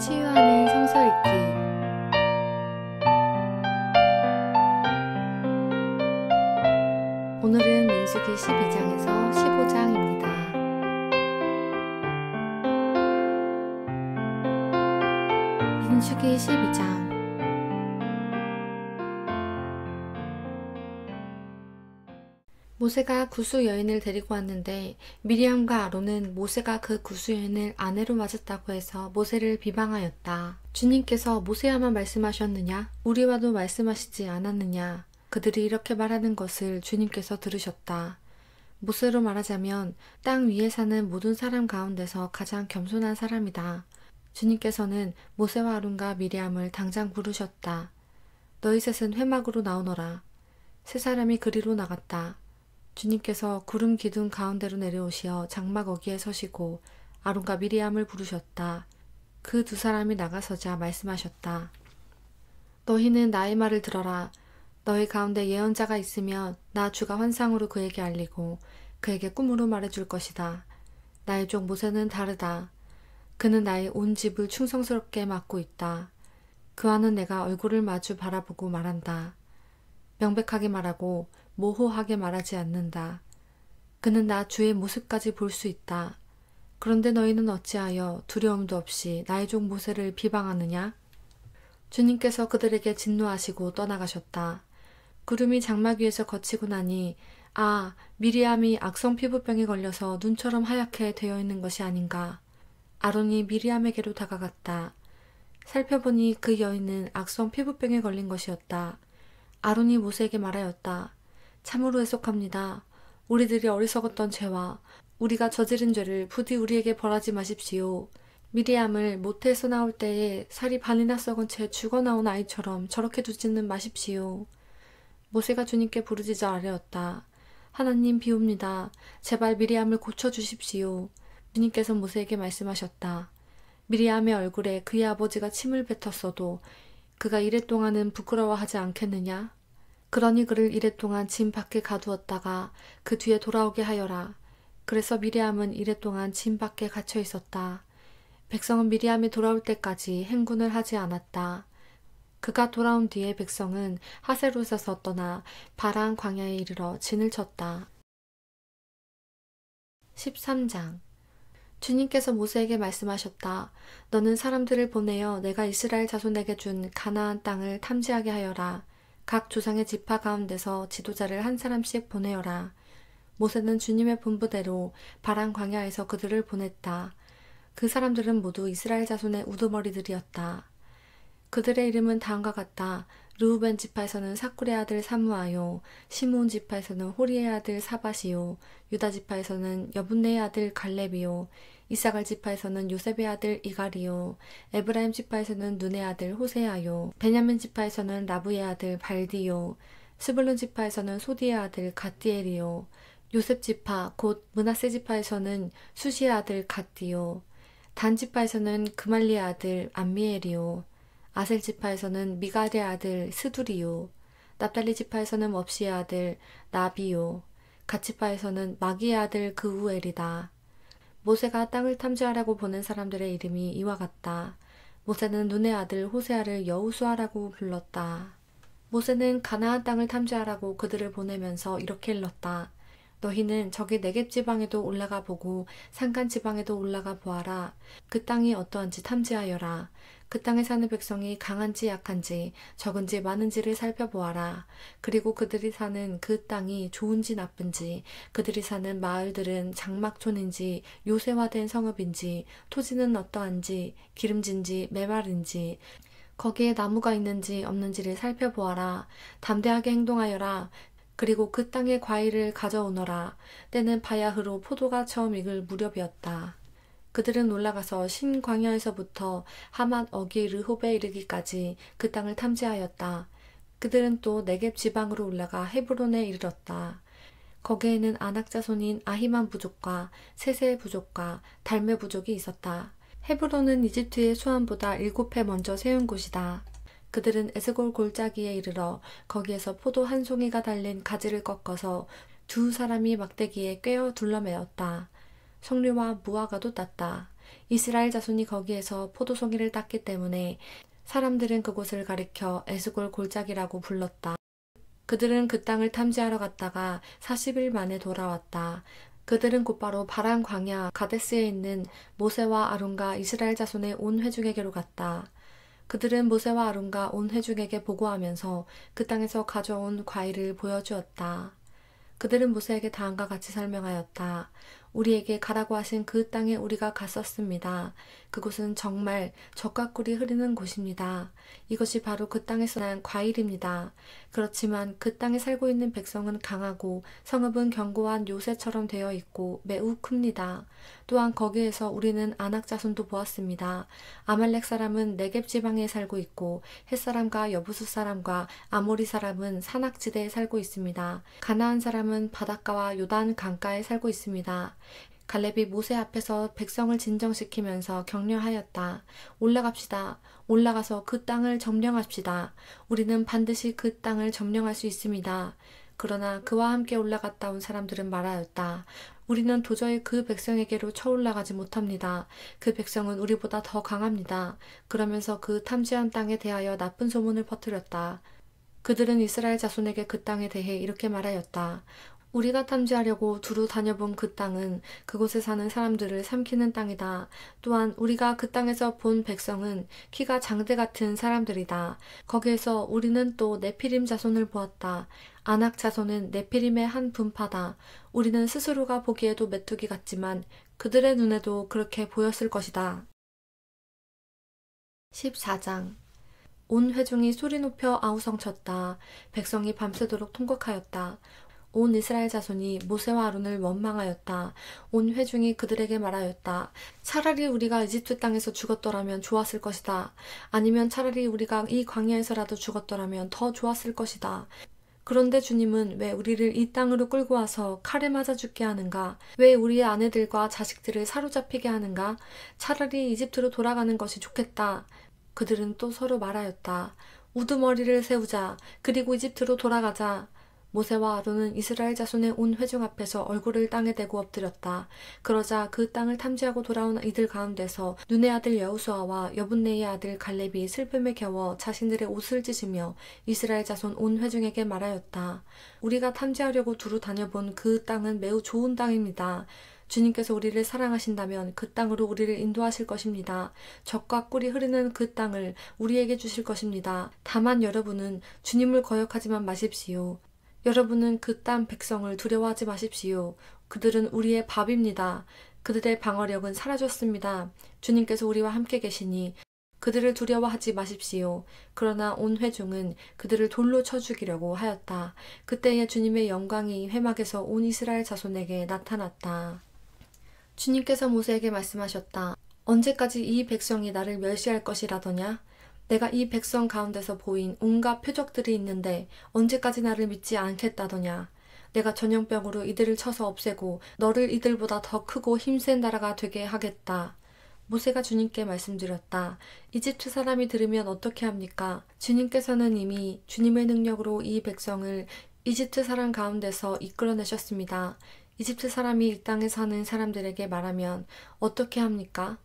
치유하는 성서 읽기. 오늘은 민수기 12장에서 15장입니다. 민수기 12장. 모세가 구수 여인을 데리고 왔는데 미리암과 아론은 모세가 그 구수 여인을 아내로 맞았다고 해서 모세를 비방하였다. 주님께서 모세와만 말씀하셨느냐? 우리와도 말씀하시지 않았느냐? 그들이 이렇게 말하는 것을 주님께서 들으셨다. 모세로 말하자면 땅 위에 사는 모든 사람 가운데서 가장 겸손한 사람이다. 주님께서는 모세와 아론과 미리암을 당장 부르셨다. 너희 셋은 회막으로 나오너라. 세 사람이 그리로 나갔다. 주님께서 구름 기둥 가운데로 내려오시어 장막 어귀에 서시고 아론과 미리암을 부르셨다. 그 두 사람이 나가서자 말씀하셨다. 너희는 나의 말을 들어라. 너희 가운데 예언자가 있으면 나 주가 환상으로 그에게 알리고 그에게 꿈으로 말해줄 것이다. 나의 종 모세는 다르다. 그는 나의 온 집을 충성스럽게 맡고 있다. 그와는 내가 얼굴을 마주 바라보고 말한다. 명백하게 말하고 모호하게 말하지 않는다. 그는 나 주의 모습까지 볼 수 있다. 그런데 너희는 어찌하여 두려움도 없이 나의 종 모세를 비방하느냐? 주님께서 그들에게 진노하시고 떠나가셨다. 구름이 장막 위에서 거치고 나니 미리암이 악성 피부병에 걸려서 눈처럼 하얗게 되어 있는 것이 아닌가. 아론이 미리암에게로 다가갔다. 살펴보니 그 여인은 악성 피부병에 걸린 것이었다. 아론이 모세에게 말하였다. 참으로 애석합니다. 우리들이 어리석었던 죄와 우리가 저지른 죄를 부디 우리에게 벌하지 마십시오. 미리암을 모태에서 나올 때에 살이 반이나 썩은 채 죽어나온 아이처럼 저렇게 두지는 마십시오. 모세가 주님께 부르짖어 아뢰었다. 하나님 비옵니다. 제발 미리암을 고쳐주십시오. 주님께서 모세에게 말씀하셨다. 미리암의 얼굴에 그의 아버지가 침을 뱉었어도 그가 이랫동안은 부끄러워하지 않겠느냐? 그러니 그를 이랫동안 짐 밖에 가두었다가 그 뒤에 돌아오게 하여라. 그래서 미리암은 이랫동안 짐 밖에 갇혀 있었다. 백성은 미리암이 돌아올 때까지 행군을 하지 않았다. 그가 돌아온 뒤에 백성은 하세롯에서 떠나 바란 광야에 이르러 진을 쳤다. 13장. 주님께서 모세에게 말씀하셨다. 너는 사람들을 보내어 내가 이스라엘 자손에게 준 가나안 땅을 탐지하게 하여라. 각 조상의 지파 가운데서 지도자를 한 사람씩 보내어라. 모세는 주님의 분부대로 바란 광야에서 그들을 보냈다. 그 사람들은 모두 이스라엘 자손의 우두머리들이었다. 그들의 이름은 다음과 같다. 르우벤 지파에서는 사쿨의 아들 사무아요. 시므온 지파에서는 호리의 아들 사밧이요. 유다 지파에서는 여분네의 아들 갈렙이요. 이사갈 지파에서는 요셉의 아들 이갈이요. 에브라임 지파에서는 눈의 아들 호세아요. 베냐민 지파에서는 라브의 아들 발디요. 스불룬 지파에서는 소디의 아들 갓디엘이요. 요셉 지파 곧 므낫세 지파에서는 수시의 아들 갓디요. 단 지파에서는 그말리의 아들 암미엘이요. 아셀 지파에서는 미갈의 아들 스두리요. 납달리 지파에서는 엡시의 아들 나비요. 갓 지파에서는 마기의 아들 그우엘이다. 모세가 땅을 탐지하라고 보낸 사람들의 이름이 이와 같다. 모세는 눈의 아들 호세아를 여우수아라고 불렀다. 모세는 가나안 땅을 탐지하라고 그들을 보내면서 이렇게 일렀다. 너희는 저기 네겝 지방에도 올라가 보고 산간 지방에도 올라가 보아라. 그 땅이 어떠한지 탐지하여라. 그 땅에 사는 백성이 강한지 약한지 적은지 많은지를 살펴보아라. 그리고 그들이 사는 그 땅이 좋은지 나쁜지, 그들이 사는 마을들은 장막촌인지 요새화된 성읍인지, 토지는 어떠한지 기름진지 메마른지, 거기에 나무가 있는지 없는지를 살펴보아라. 담대하게 행동하여라. 그리고 그 땅의 과일을 가져오너라. 때는 바야흐로 포도가 처음 익을 무렵이었다. 그들은 올라가서 신광야에서부터 하맛 어기 르홉에 이르기까지 그 땅을 탐지하였다. 그들은 또 네겝 지방으로 올라가 헤브론에 이르렀다. 거기에는 아낙 자손인 아히만 부족과 세세 부족과 달메 부족이 있었다. 헤브론은 이집트의 수안보다 7배 먼저 세운 곳이다. 그들은 에스골 골짜기에 이르러 거기에서 포도 한 송이가 달린 가지를 꺾어서 두 사람이 막대기에 꿰어 둘러매었다. 석류와 무화과도 땄다. 이스라엘 자손이 거기에서 포도송이를 땄기 때문에 사람들은 그곳을 가리켜 에스골 골짜기라고 불렀다. 그들은 그 땅을 탐지하러 갔다가 40일 만에 돌아왔다. 그들은 곧바로 바란 광야 가데스에 있는 모세와 아론과 이스라엘 자손의 온 회중에게로 갔다. 그들은 모세와 아론과 온 회중에게 보고하면서 그 땅에서 가져온 과일을 보여주었다. 그들은 모세에게 다음과 같이 설명하였다. 우리에게 가라고 하신 그 땅에 우리가 갔었습니다. 그곳은 정말 젖과 꿀이 흐르는 곳입니다. 이것이 바로 그 땅에서 난 과일입니다. 그렇지만 그 땅에 살고 있는 백성은 강하고 성읍은 견고한 요새처럼 되어 있고 매우 큽니다. 또한 거기에서 우리는 아낙 자손도 보았습니다. 아말렉 사람은 네겝 지방에 살고 있고 헷사람과 여부수 사람과 아모리 사람은 산악지대에 살고 있습니다. 가나안 사람은 바닷가와 요단 강가에 살고 있습니다. 갈렙이 모세 앞에서 백성을 진정시키면서 격려하였다. 올라갑시다. 올라가서 그 땅을 점령합시다. 우리는 반드시 그 땅을 점령할 수 있습니다. 그러나 그와 함께 올라갔다 온 사람들은 말하였다. 우리는 도저히 그 백성에게로 쳐올라가지 못합니다. 그 백성은 우리보다 더 강합니다. 그러면서 그 탐지한 땅에 대하여 나쁜 소문을 퍼뜨렸다. 그들은 이스라엘 자손에게 그 땅에 대해 이렇게 말하였다. 우리가 탐지하려고 두루 다녀본 그 땅은 그곳에 사는 사람들을 삼키는 땅이다. 또한 우리가 그 땅에서 본 백성은 키가 장대 같은 사람들이다. 거기에서 우리는 또 네피림 자손을 보았다. 아낙 자손은 네피림의 한 분파다. 우리는 스스로가 보기에도 메뚜기 같지만 그들의 눈에도 그렇게 보였을 것이다. 14장 온 회중이 소리 높여 아우성쳤다. 백성이 밤새도록 통곡하였다. 온 이스라엘 자손이 모세와 아론을 원망하였다. 온 회중이 그들에게 말하였다. 차라리 우리가 이집트 땅에서 죽었더라면 좋았을 것이다. 아니면 차라리 우리가 이 광야에서라도 죽었더라면 더 좋았을 것이다. 그런데 주님은 왜 우리를 이 땅으로 끌고 와서 칼에 맞아 죽게 하는가? 왜 우리의 아내들과 자식들을 사로잡히게 하는가? 차라리 이집트로 돌아가는 것이 좋겠다. 그들은 또 서로 말하였다. 우두머리를 세우자. 그리고 이집트로 돌아가자. 모세와 아론은 이스라엘 자손의 온 회중 앞에서 얼굴을 땅에 대고 엎드렸다. 그러자 그 땅을 탐지하고 돌아온 이들 가운데서 눈의 아들 여호수아와 여분네의 아들 갈렙이 슬픔에 겨워 자신들의 옷을 찢으며 이스라엘 자손 온 회중에게 말하였다. 우리가 탐지하려고 두루 다녀본 그 땅은 매우 좋은 땅입니다. 주님께서 우리를 사랑하신다면 그 땅으로 우리를 인도하실 것입니다. 젖과 꿀이 흐르는 그 땅을 우리에게 주실 것입니다. 다만 여러분은 주님을 거역하지만 마십시오. 여러분은 그 땅 백성을 두려워하지 마십시오. 그들은 우리의 밥입니다. 그들의 방어력은 사라졌습니다. 주님께서 우리와 함께 계시니 그들을 두려워하지 마십시오. 그러나 온 회중은 그들을 돌로 쳐 죽이려고 하였다. 그때에 주님의 영광이 회막에서 온 이스라엘 자손에게 나타났다. 주님께서 모세에게 말씀하셨다. 언제까지 이 백성이 나를 멸시할 것이라더냐? 내가 이 백성 가운데서 보인 온갖 표적들이 있는데 언제까지 나를 믿지 않겠다더냐. 내가 전염병으로 이들을 쳐서 없애고 너를 이들보다 더 크고 힘센 나라가 되게 하겠다. 모세가 주님께 말씀드렸다. 이집트 사람이 들으면 어떻게 합니까? 주님께서는 이미 주님의 능력으로 이 백성을 이집트 사람 가운데서 이끌어내셨습니다. 이집트 사람이 이 땅에 사는 사람들에게 말하면 어떻게 합니까?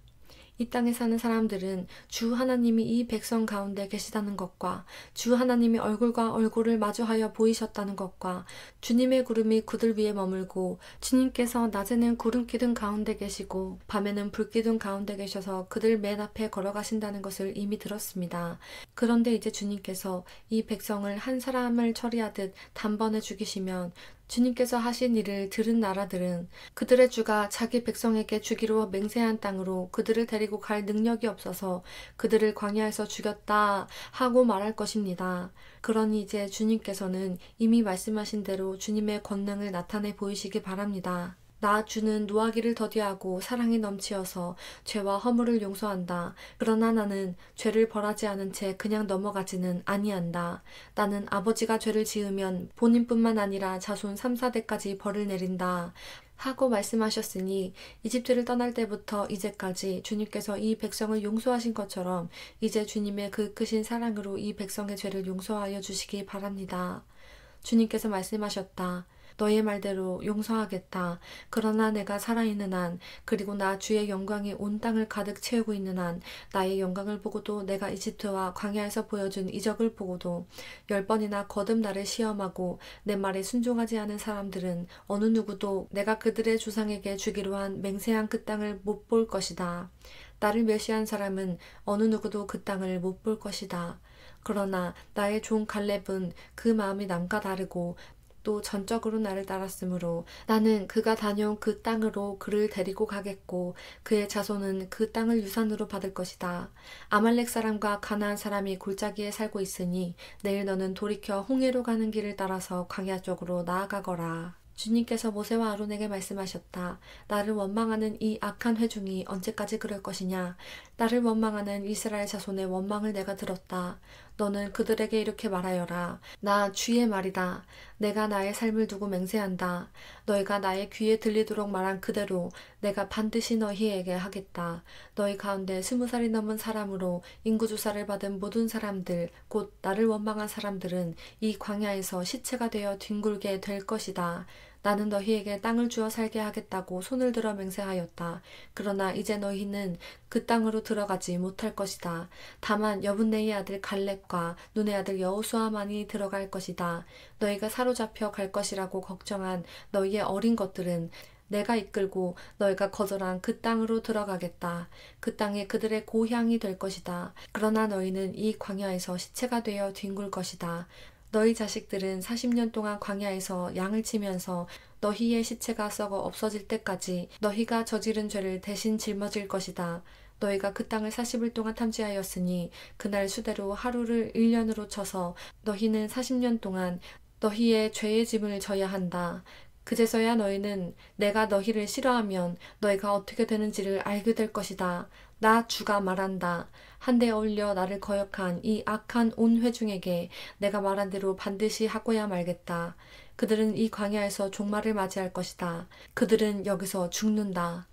이 땅에 사는 사람들은 주 하나님이 이 백성 가운데 계시다는 것과 주 하나님이 얼굴과 얼굴을 마주하여 보이셨다는 것과 주님의 구름이 그들 위에 머물고 주님께서 낮에는 구름 기둥 가운데 계시고 밤에는 불 기둥 가운데 계셔서 그들 맨 앞에 걸어가신다는 것을 이미 들었습니다. 그런데 이제 주님께서 이 백성을 한 사람을 처리하듯 단번에 죽이시면 주님께서 하신 일을 들은 나라들은 그들의 주가 자기 백성에게 주기로 맹세한 땅으로 그들을 데리고 갈 능력이 없어서 그들을 광야에서 죽였다 하고 말할 것입니다. 그러니 이제 주님께서는 이미 말씀하신 대로 주님의 권능을 나타내 보이시기 바랍니다. 나 주는 노하기를 더디하고 사랑이 넘치어서 죄와 허물을 용서한다. 그러나 나는 죄를 벌하지 않은 채 그냥 넘어가지는 아니한다. 나는 아버지가 죄를 지으면 본인뿐만 아니라 자손 3, 4대까지 벌을 내린다. 하고 말씀하셨으니 이집트를 떠날 때부터 이제까지 주님께서 이 백성을 용서하신 것처럼 이제 주님의 그 크신 사랑으로 이 백성의 죄를 용서하여 주시기 바랍니다. 주님께서 말씀하셨다. 너의 말대로 용서하겠다. 그러나 내가 살아있는 한, 그리고 나 주의 영광이 온 땅을 가득 채우고 있는 한, 나의 영광을 보고도 내가 이집트와 광야에서 보여준 이적을 보고도 10번이나 거듭 나를 시험하고 내 말에 순종하지 않은 사람들은 어느 누구도 내가 그들의 조상에게 주기로 한 맹세한 그 땅을 못 볼 것이다. 나를 멸시한 사람은 어느 누구도 그 땅을 못 볼 것이다. 그러나 나의 종 갈렙은 그 마음이 남과 다르고 또 전적으로 나를 따랐으므로 나는 그가 다녀온 그 땅으로 그를 데리고 가겠고 그의 자손은 그 땅을 유산으로 받을 것이다. 아말렉 사람과 가나안 사람이 골짜기에 살고 있으니 내일 너는 돌이켜 홍해로 가는 길을 따라서 광야 쪽으로 나아가거라. 주님께서 모세와 아론에게 말씀하셨다. 나를 원망하는 이 악한 회중이 언제까지 그럴 것이냐. 나를 원망하는 이스라엘 자손의 원망을 내가 들었다. 너는 그들에게 이렇게 말하여라. 나 주의 말이다. 내가 나의 삶을 두고 맹세한다. 너희가 나의 귀에 들리도록 말한 그대로 내가 반드시 너희에게 하겠다. 너희 가운데 20살이 넘은 사람으로 인구조사를 받은 모든 사람들, 곧 나를 원망한 사람들은 이 광야에서 시체가 되어 뒹굴게 될 것이다. 나는 너희에게 땅을 주어 살게 하겠다고 손을 들어 맹세하였다. 그러나 이제 너희는 그 땅으로 들어가지 못할 것이다. 다만 여분네의 아들 갈렙과 눈의 아들 여호수아만이 들어갈 것이다. 너희가 사로잡혀 갈 것이라고 걱정한 너희의 어린 것들은 내가 이끌고 너희가 거절한 그 땅으로 들어가겠다. 그 땅이 그들의 고향이 될 것이다. 그러나 너희는 이 광야에서 시체가 되어 뒹굴 것이다. 너희 자식들은 40년 동안 광야에서 양을 치면서 너희의 시체가 썩어 없어질 때까지 너희가 저지른 죄를 대신 짊어질 것이다. 너희가 그 땅을 40일 동안 탐지하였으니 그날 수대로 하루를 1년으로 쳐서 너희는 40년 동안 너희의 죄의 짐을 져야 한다. 그제서야 너희는 내가 너희를 싫어하면 너희가 어떻게 되는지를 알게 될 것이다. 나 주가 말한다. 한데 어울려 나를 거역한 이 악한 온 회중에게 내가 말한 대로 반드시 하고야 말겠다. 그들은 이 광야에서 종말을 맞이할 것이다. 그들은 여기서 죽는다.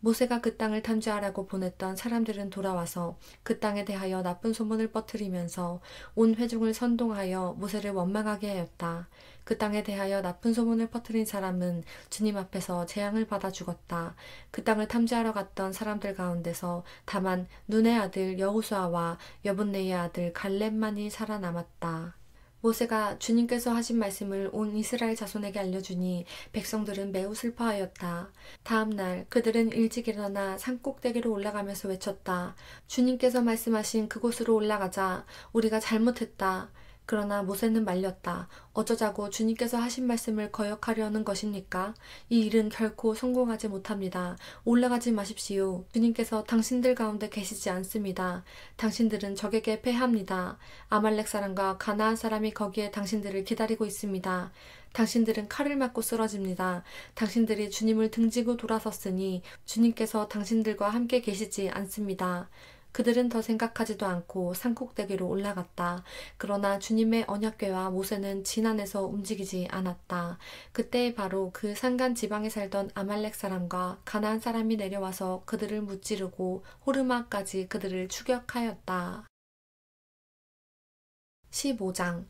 모세가 그 땅을 탐지하라고 보냈던 사람들은 돌아와서 그 땅에 대하여 나쁜 소문을 퍼뜨리면서 온 회중을 선동하여 모세를 원망하게 하였다. 그 땅에 대하여 나쁜 소문을 퍼뜨린 사람은 주님 앞에서 재앙을 받아 죽었다. 그 땅을 탐지하러 갔던 사람들 가운데서 다만 눈의 아들 여호수아와 여분네의 아들 갈렙만이 살아남았다. 모세가 주님께서 하신 말씀을 온 이스라엘 자손에게 알려주니 백성들은 매우 슬퍼하였다. 다음 날 그들은 일찍 일어나 산꼭대기로 올라가면서 외쳤다. 주님께서 말씀하신 그곳으로 올라가자. 우리가 잘못했다. 그러나 모세는 말렸다. 어쩌자고 주님께서 하신 말씀을 거역하려는 것입니까? 이 일은 결코 성공하지 못합니다. 올라가지 마십시오. 주님께서 당신들 가운데 계시지 않습니다. 당신들은 적에게 패합니다. 아말렉 사람과 가나안 사람이 거기에 당신들을 기다리고 있습니다. 당신들은 칼을 맞고 쓰러집니다. 당신들이 주님을 등지고 돌아섰으니 주님께서 당신들과 함께 계시지 않습니다. 그들은 더 생각하지도 않고 산꼭대기로 올라갔다. 그러나 주님의 언약궤와 모세는 진안에서 움직이지 않았다. 그때 바로 그 산간 지방에 살던 아말렉 사람과 가나안 사람이 내려와서 그들을 무찌르고 호르마까지 그들을 추격하였다. 15장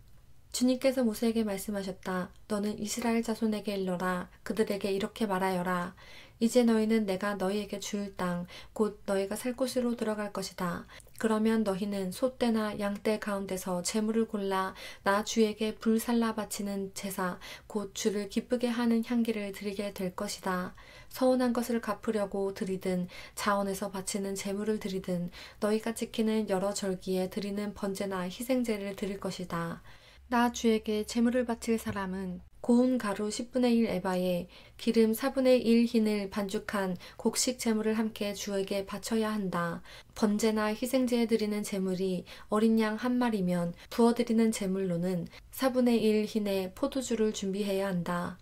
주님께서 모세에게 말씀하셨다. 너는 이스라엘 자손에게 일러라. 그들에게 이렇게 말하여라. 이제 너희는 내가 너희에게 줄 땅, 곧 너희가 살 곳으로 들어갈 것이다. 그러면 너희는 소떼나 양떼 가운데서 제물을 골라 나 주에게 불살라 바치는 제사, 곧 주를 기쁘게 하는 향기를 드리게 될 것이다. 서운한 것을 갚으려고 드리든 자원에서 바치는 제물을 드리든 너희가 지키는 여러 절기에 드리는 번제나 희생제를 드릴 것이다. 나 주에게 제물을 바칠 사람은 고운 가루 10분의 1 에바에 기름 4분의 1 흰을 반죽한 곡식 제물을 함께 주에게 바쳐야 한다. 번제나 희생제에 드리는 제물이 어린 양 한 마리면 부어드리는 제물로는 4분의 1 흰의 포도주를 준비해야 한다.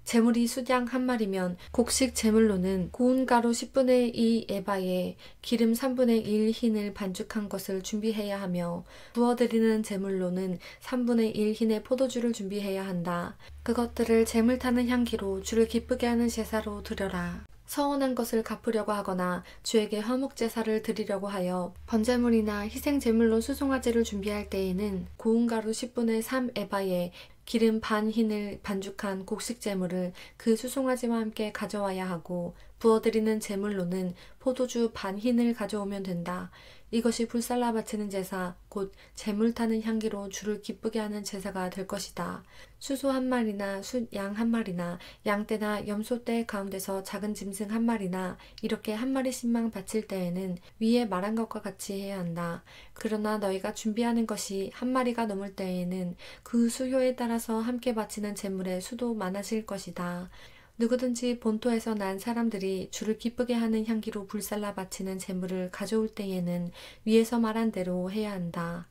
제물이 숫양 한 마리면 곡식 제물로는 고운 가루 10분의 2 에바에 기름 3분의 1 흰을 반죽한 것을 준비해야 하며 부어드리는 제물로는 3분의 1 흰의 포도주를 준비해야 한다. 그것들을 제물 타는 향기로 주를 기쁘게 하는 제사로 드려라. 서운한 것을 갚으려고 하거나 주에게 화목제사를 드리려고 하여 번제물이나 희생제물로 수송아지를 준비할 때에는 고운 가루 10분의 3 에바에 기름 반 흰을 반죽한 곡식 제물을 그 수송아지와 함께 가져와야 하고 부어드리는 제물로는 포도주 반 흰을 가져오면 된다. 이것이 불살라 바치는 제사 곧 제물 타는 향기로 주를 기쁘게 하는 제사가 될 것이다. 수소 한 마리나 숫양 한 마리나 양떼나 염소떼 가운데서 작은 짐승 한 마리나 이렇게 한 마리씩만 바칠 때에는 위에 말한 것과 같이 해야 한다. 그러나 너희가 준비하는 것이 한 마리가 넘을 때에는 그 수효에 따라서 함께 바치는 제물의 수도 많아질 것이다. 누구든지 본토에서 난 사람들이 주를 기쁘게 하는 향기로 불살라 바치는 제물을 가져올 때에는 위에서 말한 대로 해야 한다.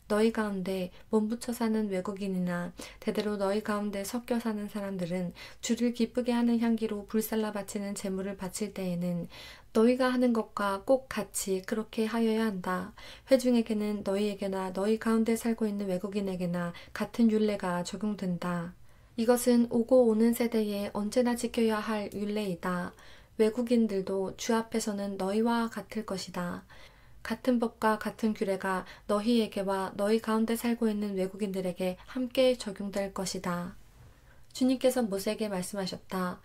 너희 가운데 몸붙여 사는 외국인이나 대대로 너희 가운데 섞여 사는 사람들은 주를 기쁘게 하는 향기로 불살라 바치는 제물을 바칠 때에는 너희가 하는 것과 꼭 같이 그렇게 하여야 한다. 회중에게는 너희에게나 너희 가운데 살고 있는 외국인에게나 같은 율례가 적용된다. 이것은 오고 오는 세대에 언제나 지켜야 할 율례이다. 외국인들도 주 앞에서는 너희와 같을 것이다. 같은 법과 같은 규례가 너희에게와 너희 가운데 살고 있는 외국인들에게 함께 적용될 것이다. 주님께서 모세에게 말씀하셨다.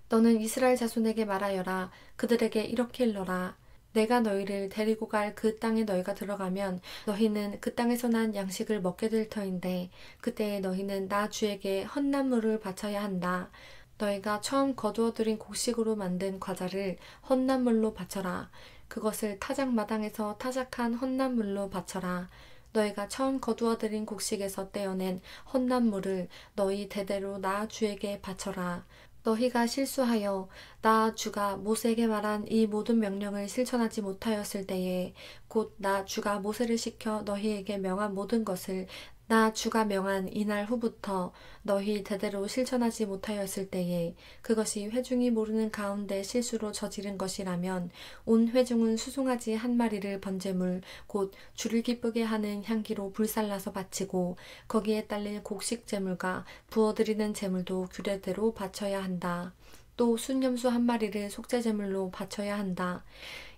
너는 이스라엘 자손에게 말하여라. 그들에게 이렇게 일러라. 내가 너희를 데리고 갈 그 땅에 너희가 들어가면 너희는 그 땅에서 난 양식을 먹게 될 터인데 그때에 너희는 나 주에게 헌난물을 바쳐야 한다. 너희가 처음 거두어들인 곡식으로 만든 과자를 헌난물로 바쳐라. 그것을 타작마당에서 타작한 헌난물로 바쳐라. 너희가 처음 거두어들인 곡식에서 떼어낸 헌난물을 너희 대대로 나 주에게 바쳐라. 너희가 실수하여 나 주가 모세에게 말한 이 모든 명령을 실천하지 못하였을 때에 곧 나 주가 모세를 시켜 너희에게 명한 모든 것을 나 주가 명한 이날 후부터 너희 대대로 실천하지 못하였을 때에 그것이 회중이 모르는 가운데 실수로 저지른 것이라면 온 회중은 수송아지 한 마리를 번제물 곧 주를 기쁘게 하는 향기로 불살라서 바치고 거기에 딸릴 곡식 제물과 부어드리는 제물도 규례대로 바쳐야 한다. 또 순염소 한 마리를 속죄제물로 바쳐야 한다.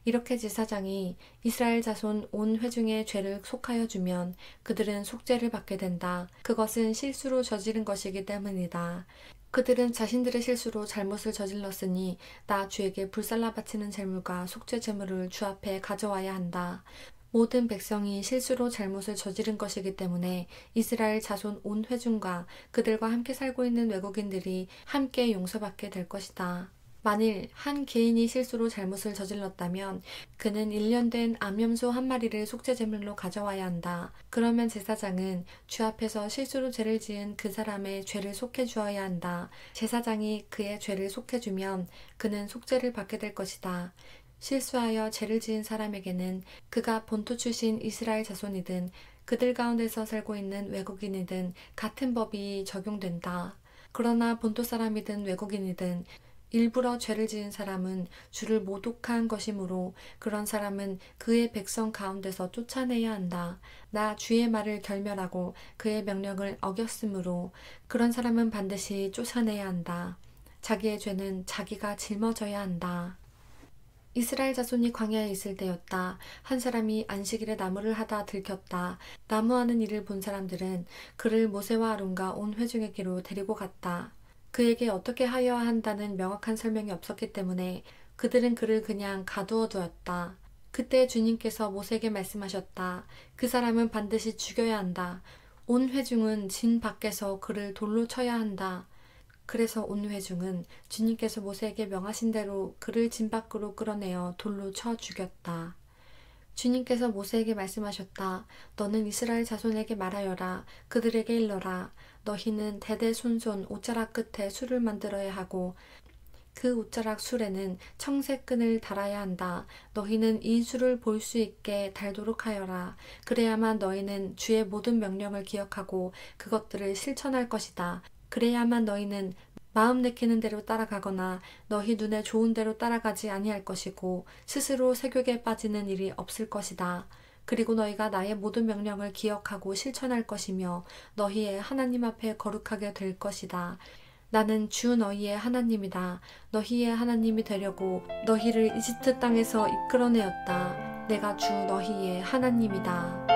이렇게 제사장이 이스라엘 자손 온 회중의 죄를 속하여 주면 그들은 속죄를 받게 된다. 그것은 실수로 저지른 것이기 때문이다. 그들은 자신들의 실수로 잘못을 저질렀으니 나 주에게 불살라 바치는 제물과 속죄 제물을 주 앞에 가져와야 한다. 모든 백성이 실수로 잘못을 저지른 것이기 때문에 이스라엘 자손 온 회중과 그들과 함께 살고 있는 외국인들이 함께 용서받게 될 것이다. 만일 한 개인이 실수로 잘못을 저질렀다면 그는 1년 된 암염소 한 마리를 속죄제물로 가져와야 한다. 그러면 제사장은 주 앞에서 실수로 죄를 지은 그 사람의 죄를 속해 주어야 한다. 제사장이 그의 죄를 속해 주면 그는 속죄를 받게 될 것이다. 실수하여 죄를 지은 사람에게는 그가 본토 출신 이스라엘 자손이든 그들 가운데서 살고 있는 외국인이든 같은 법이 적용된다. 그러나 본토 사람이든 외국인이든 일부러 죄를 지은 사람은 주를 모독한 것이므로 그런 사람은 그의 백성 가운데서 쫓아내야 한다. 나 주의 말을 결멸하고 그의 명령을 어겼으므로 그런 사람은 반드시 쫓아내야 한다. 자기의 죄는 자기가 짊어져야 한다. 이스라엘 자손이 광야에 있을 때였다. 한 사람이 안식일에 나무를 하다 들켰다. 나무하는 일을 본 사람들은 그를 모세와 아론과 온 회중에게로 데리고 갔다. 그에게 어떻게 하여야 한다는 명확한 설명이 없었기 때문에 그들은 그를 그냥 가두어 두었다. 그때 주님께서 모세에게 말씀하셨다. 그 사람은 반드시 죽여야 한다. 온 회중은 진 밖에서 그를 돌로 쳐야 한다. 그래서 온 회중은 주님께서 모세에게 명하신 대로 그를 진 밖으로 끌어내어 돌로 쳐 죽였다. 주님께서 모세에게 말씀하셨다. 너는 이스라엘 자손에게 말하여라. 그들에게 일러라. 너희는 대대손손 옷자락 끝에 술을 만들어야 하고 그 옷자락 술에는 청색 끈을 달아야 한다. 너희는 이 술을 볼 수 있게 달도록 하여라. 그래야만 너희는 주의 모든 명령을 기억하고 그것들을 실천할 것이다. 그래야만 너희는 마음 내키는 대로 따라가거나 너희 눈에 좋은 대로 따라가지 아니할 것이고 스스로 세욕에 빠지는 일이 없을 것이다. 그리고 너희가 나의 모든 명령을 기억하고 실천할 것이며 너희의 하나님 앞에 거룩하게 될 것이다. 나는 주 너희의 하나님이다. 너희의 하나님이 되려고 너희를 이집트 땅에서 이끌어내었다. 내가 주 너희의 하나님이다.